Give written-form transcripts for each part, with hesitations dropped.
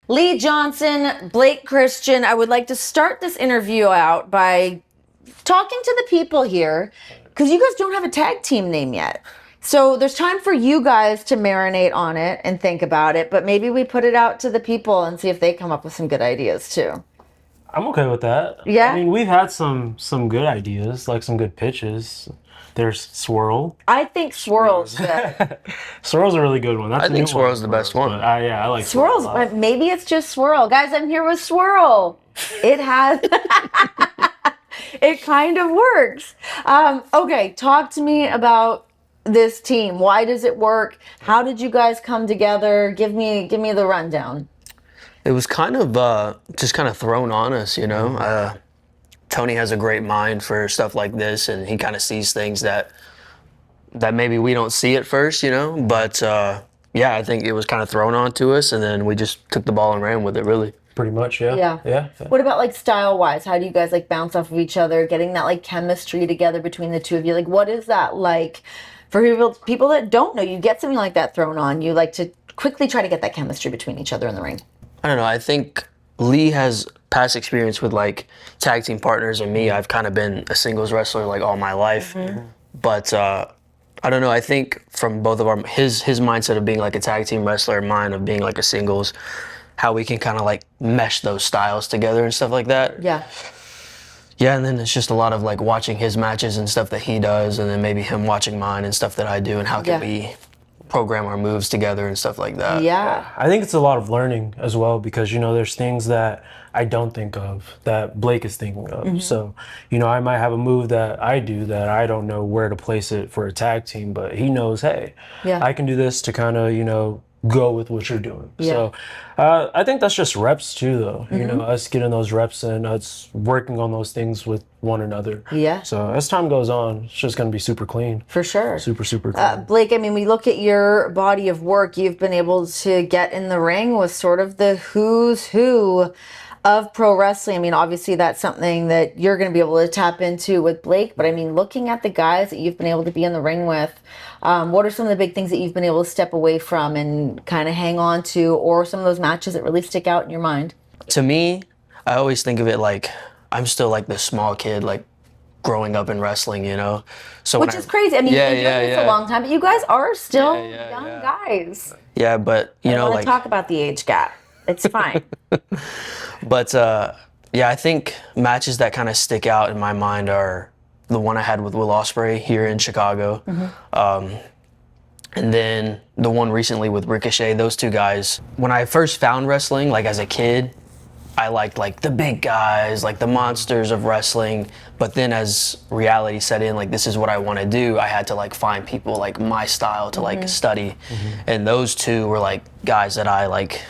Lee Johnson, Blake Christian, I would like to start this interview out by talking to the people here, because you guys don't have a tag team name yet. So there's time for you guys to marinate on it and think about it, but maybe we put it out to the people and see if they come up with some good ideas too. I'm okay with that. Yeah? I mean, we've had some good ideas, like some good pitches. There's Swirl. I think Swirl's good. Swirl's a really good one. That's I think Swirl's the best one. I like Swirl's, Swirl a lot. maybe it's just Swirl. Guys, I'm here with Swirl. It has... It kind of works. Okay, talk to me about this team. Why does it work? How did you guys come together? Give me the rundown. It was kind of just kind of thrown on us, you know. Tony has a great mind for stuff like this, and he kind of sees things that maybe we don't see at first, you know. But yeah, I think it was kind of thrown onto us, and then we just took the ball and ran with it, really. Pretty much, yeah. Yeah. What about like style wise? How do you guys like bounce off of each other, getting that like chemistry together between the two of you? Like, what is that like for people that don't know? You get something like that thrown on you, like to quickly try to get that chemistry between each other in the ring. I don't know. I think Lee has past experience with like tag team partners, and me, I've kind of been a singles wrestler like all my life. Mm-hmm. But I don't know. I think from both of our his mindset of being like a tag team wrestler, mine of being like a singles, how we can kind of like mesh those styles together and stuff like that. Yeah. Yeah, and then it's just a lot of like watching his matches and stuff that he does, and then maybe him watching mine and stuff that I do, and how can we program our moves together and stuff like that. Yeah. I think it's a lot of learning as well, because, you know, there's things that I don't think of that Blake is thinking of. Mm-hmm. So, you know, I might have a move that I do that I don't know where to place it for a tag team, but he knows, hey, I can do this to kind of, you know, go with what you're doing. Yeah. So I think that's just reps too, though. Mm-hmm. You know, us getting those reps in, us working on those things with one another. Yeah. So as time goes on, it's just going to be super clean. For sure. Super clean. Blake, I mean, we look at your body of work. You've been able to get in the ring with sort of the who's who of pro wrestling. I mean, obviously that's something that you're going to be able to tap into with Blake, but I mean, looking at the guys that you've been able to be in the ring with, what are some of the big things that you've been able to step away from and kind of hang on to, or some of those matches that really stick out in your mind? To me, I always think of it like I'm still like this small kid, like growing up in wrestling, you know? So which is crazy. I mean, you've been doing this a long time, but you guys are still young guys. Yeah, but you know, I don't want like to talk about the age gap. It's fine. But yeah, I think matches that kind of stick out in my mind are the one I had with Will Ospreay here in Chicago. Mm-hmm. And then the one recently with Ricochet. Those two guys, when I first found wrestling, like as a kid, I liked like the big guys, like the monsters of wrestling. But then as reality set in, like this is what I want to do, I had to like find people like my style to like study. Mm-hmm. And those two were like guys that I like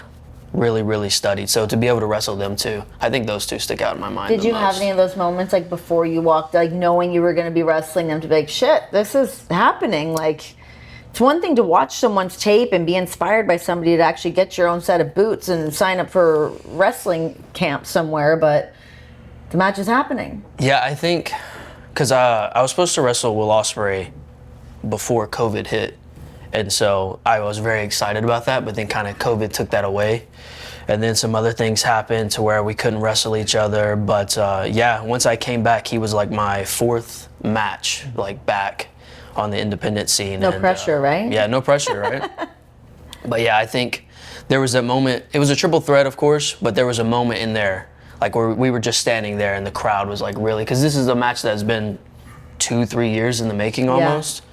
really studied. So to be able to wrestle them too, I think those two stick out in my mind. Did you have any of those moments like before you walked, like knowing you were going to be wrestling them, to be like, shit, this is happening? Like, it's one thing to watch someone's tape and be inspired by somebody to actually get your own set of boots and sign up for wrestling camp somewhere, but the match is happening. Yeah, I think because I was supposed to wrestle Will Ospreay before COVID hit. And so I was very excited about that, but then kind of COVID took that away. And then some other things happened to where we couldn't wrestle each other. But yeah, once I came back, he was like my fourth match, like back on the independent scene. No pressure, right? Yeah, no pressure, right? But yeah, I think there was a moment, it was a triple threat, of course, but there was a moment in there, like where we were just standing there and the crowd was like really, because this is a match that's been 2-3 years in the making almost. Yeah.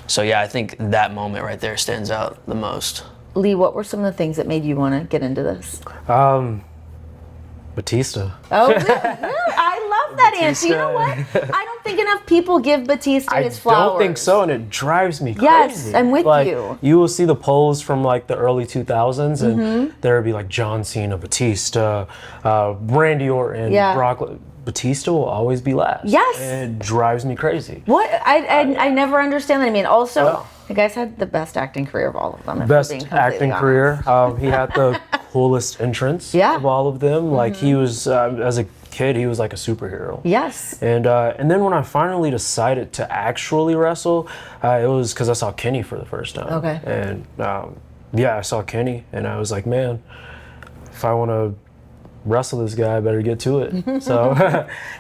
So yeah, I think that moment right there stands out the most. Lee, what were some of the things that made you want to get into this? Batista. Oh, really? I love that answer. You know what? I don't think enough people give Batista his flowers. I don't think so, and it drives me crazy. Yes, I'm with like, you. You will see the polls from like the early 2000s, and there would be like John Cena, Batista, Randy Orton, Brock. Batista will always be last. Yes. And it drives me crazy. What? I never understand that. I mean, also, you guys had the best acting career of all of them. Best acting career. He had the coolest entrance of all of them. Like he was, as a kid, he was like a superhero. Yes. And then when I finally decided to actually wrestle, it was because I saw Kenny for the first time. Okay. And yeah, I saw Kenny, and I was like, man, if I want to wrestle this guy, I better get to it. So,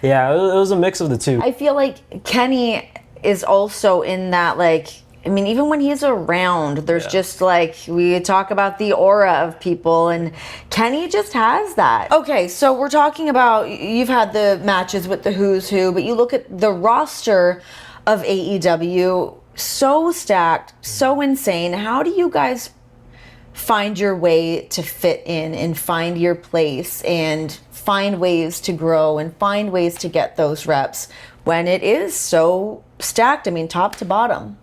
yeah, it was a mix of the two. I feel like Kenny is also in that, like, I mean, even when he's around, there's just like, we talk about the aura of people, and Kenny just has that. Okay, so we're talking about, you've had the matches with the who's who, but you look at the roster of AEW, so stacked, so insane. How do you guys find your way to fit in and find your place and find ways to grow and find ways to get those reps when it is so stacked? I mean, top to bottom.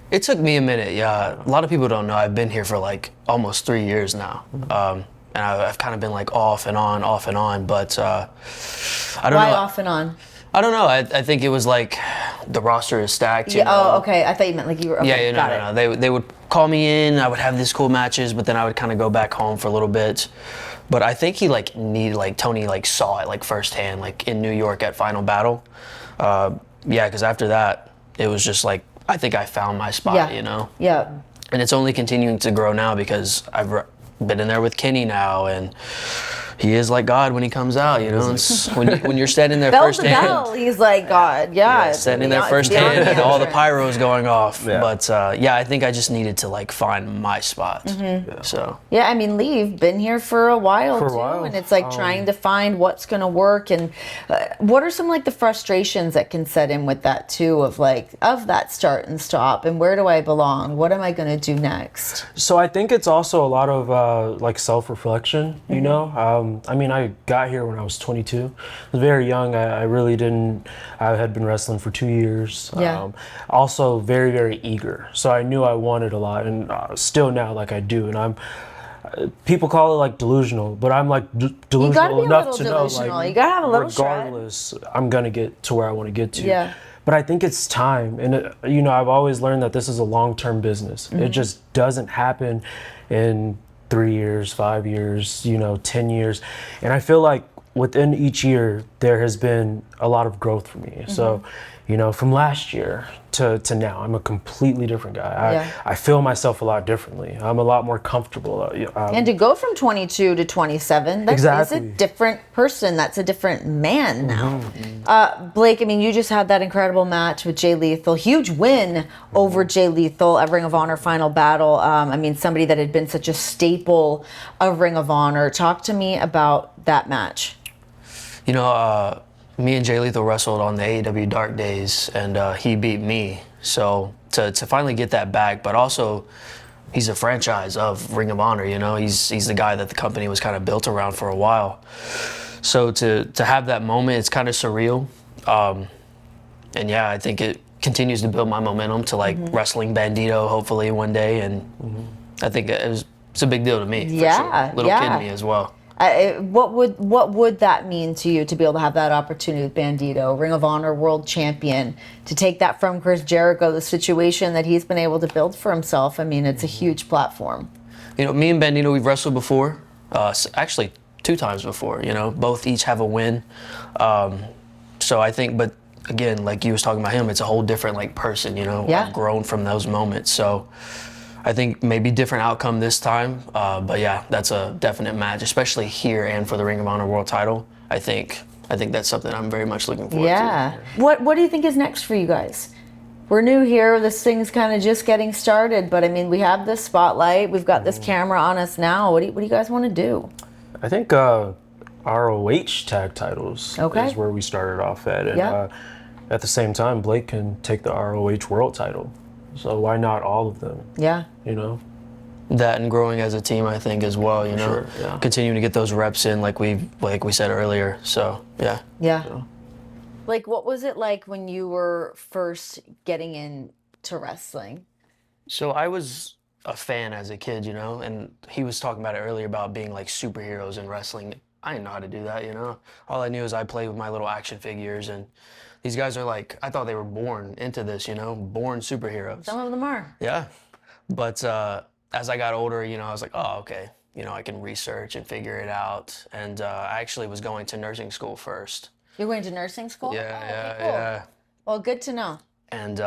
It took me a minute, yeah. A lot of people don't know I've been here for like almost 3 years now. And I've kind of been like off and on, but I don't know. Why off and on? I don't know. I think it was like the roster is stacked. You know? Oh, okay. I thought you meant like you were. Okay, Yeah, no. They would call me in. I would have these cool matches, but then I would kind of go back home for a little bit. But I think he like needed, like Tony like saw it like firsthand, like in New York at Final Battle. Yeah, because after that it was just like I think I found my spot. You know. Yeah. And it's only continuing to grow now because I've been in there with Kenny now, and he is like God when he comes out, you know. It's, when you're standing there Bell first to hand, bell, he's like God. Yeah, standing there first hand, and all the pyros going off. But yeah, I think I just needed to like find my spot. So yeah, I mean, Lee, you've been here for a while too, and it's like trying to find what's gonna work. And what are some like the frustrations that can set in with that too, of that start and stop, and where do I belong? What am I gonna do next? So I think it's also a lot of like self-reflection, you know. I mean, I got here when I was 22. I was very young. I really didn't. I had been wrestling for 2 years. Also very, very eager. So I knew I wanted a lot, and still now, like I do. And I'm. People call it like delusional, but I'm like delusional enough to know, like, you gotta have a little regardless, I'm gonna get to where I want to get to. Yeah. But I think it's time, and you know, I've always learned that this is a long-term business. It just doesn't happen in 3 years, 5 years, you know, 10 years. And I feel like within each year, there has been a lot of growth for me. So, you know, from last year to now, I'm a completely different guy. I feel myself a lot differently. I'm a lot more comfortable. And to go from 22 to 27, that is a different person. That's a different man now. Blake, I mean, you just had that incredible match with Jay Lethal. Huge win over Jay Lethal at Ring of Honor Final Battle. I mean, somebody that had been such a staple of Ring of Honor. Talk to me about that match. You know, me and Jay Lethal wrestled on the AEW Dark Days, and he beat me. So to finally get that back, but also he's a franchise of Ring of Honor. You know, he's the guy that the company was kind of built around for a while. So to have that moment, it's kind of surreal. And yeah, I think it continues to build my momentum to like wrestling Bandito hopefully one day, and I think it's a big deal to me. For sure. Little kid me as well. What would that mean to you to be able to have that opportunity with Bandito, Ring of Honor World Champion, to take that from Chris Jericho, the situation that he's been able to build for himself? I mean, it's a huge platform. You know, me and Bandito, we've wrestled before, actually 2 times before. You know, both each have a win. So I think, but again, like you was talking about him, it's a whole different like person. You know, I've grown from those moments. So I think maybe different outcome this time, but yeah, that's a definite match, especially here and for the Ring of Honor World Title. I think that's something I'm very much looking forward to. What do you think is next for you guys? We're new here. This thing's kind of just getting started, but I mean, we have this spotlight. We've got this camera on us now. What do you guys want to do? I think ROH tag titles is where we started off at, and at the same time, Blake can take the ROH World Title. So why not all of them? Yeah. You know? That and growing as a team, I think, as well, you know? Continuing to get those reps in like we said earlier. So, yeah. Yeah. Like, what was it like when you were first getting into wrestling? So I was a fan as a kid, you know? And he was talking about it earlier about being like superheroes in wrestling. I didn't know how to do that, you know? All I knew is I played with my little action figures, and these guys are like, I thought they were born into this, you know, born superheroes. Some of them are. Yeah. But as I got older, you know, I was like, oh, okay, you know, I can research and figure it out. And I actually was going to nursing school first. You're going to nursing school? Yeah. Well, good to know. And,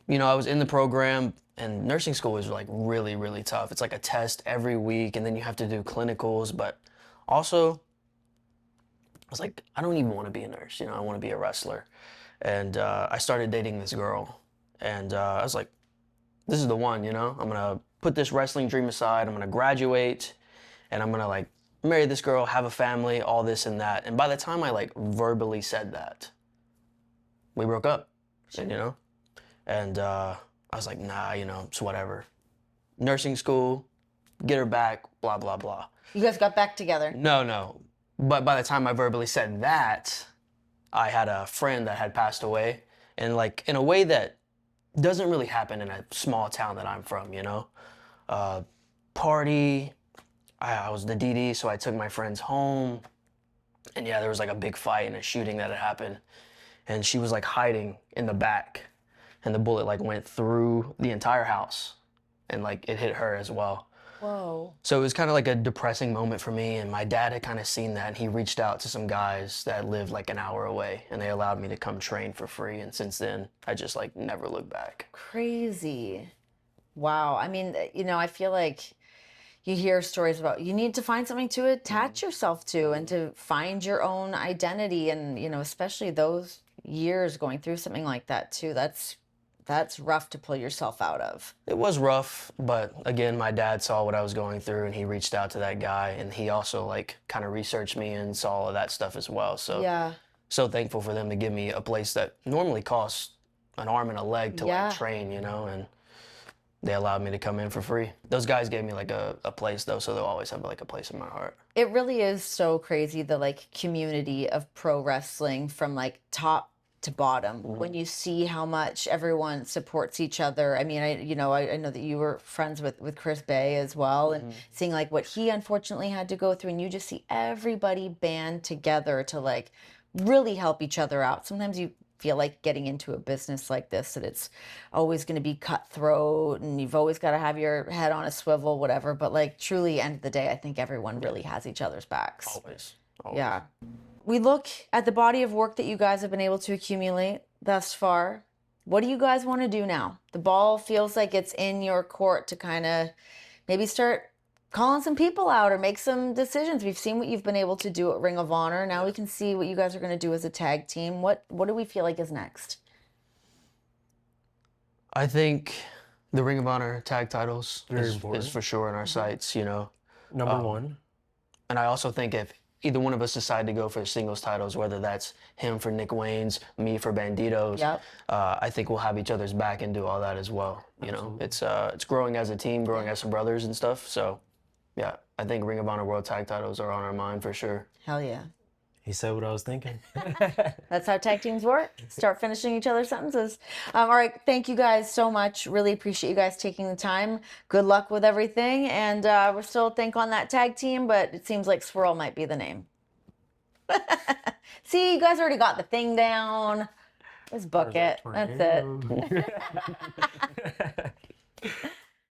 you know, I was in the program, And nursing school is like really, really tough. It's like a test every week, and then you have to do clinicals. But also, I was like, I don't even want to be a nurse. I want to be a wrestler. And I started dating this girl, and I was like, this is the one. I'm gonna put this wrestling dream aside. I'm gonna graduate, and I'm gonna like marry this girl, have a family, all this and that. And by the time I like verbally said that, we broke up. And I was like, nah, it's whatever. Nursing school, get her back, blah, blah, blah. You guys got back together? No. But by the time I verbally said that, I had a friend that had passed away. And like in a way that doesn't really happen in a small town that I'm from, Party, I was the DD, so I took my friends home. And yeah, there was like a big fight and a shooting that had happened. And she was like hiding in the back. And the bullet like went through the entire house, and like it hit her as well. Whoa. So it was kind of like a depressing moment for me, and my dad had kind of seen that, and he reached out to some guys that lived like an hour away, and they allowed me to come train for free. And since then, I just like never looked back. Crazy. Wow. I mean, I feel like you hear stories about you need to find something to attach yourself to and to find your own identity, and especially those years going through something like that too. That's rough to pull yourself out of. It was rough, but again, my dad saw what I was going through, and he reached out to that guy, and he also like kind of researched me and saw all of that stuff as well. So yeah. So thankful for them to give me a place that normally costs an arm and a leg to like train, and they allowed me to come in for free. Those guys gave me like a place though, so they'll always have like a place in my heart. It really is so crazy, the like community of pro wrestling from like top to bottom, when you see how much everyone supports each other. I mean, I know that you were friends with Chris Bay as well, and seeing like what he unfortunately had to go through, and you just see everybody band together to like really help each other out. Sometimes you feel like getting into a business like this, that it's always going to be cutthroat and you've always got to have your head on a swivel, whatever. But like truly, end of the day, I think everyone really has each other's backs. Always. Yeah. We look at the body of work that you guys have been able to accumulate thus far. What do you guys want to do now? The ball feels like it's in your court to kind of maybe start calling some people out or make some decisions. We've seen what you've been able to do at Ring of Honor. Now we can see what you guys are going to do as a tag team. What do we feel like is next? I think the Ring of Honor tag titles is for sure in our sights, Number one. And I also think if either one of us decide to go for singles titles, whether that's him for Nick Wayne's, me for Banditos, I think we'll have each other's back and do all that as well. It's growing as a team, growing as some brothers and stuff. So, yeah, I think Ring of Honor World Tag Titles are on our mind for sure. Hell yeah. He said what I was thinking. That's how tag teams work. Start finishing each other's sentences. All right. Thank you guys so much. Really appreciate you guys taking the time. Good luck with everything. And we're still think on that tag team, but it seems like Swirl might be the name. See, you guys already got the thing down. Let's book it. That's it.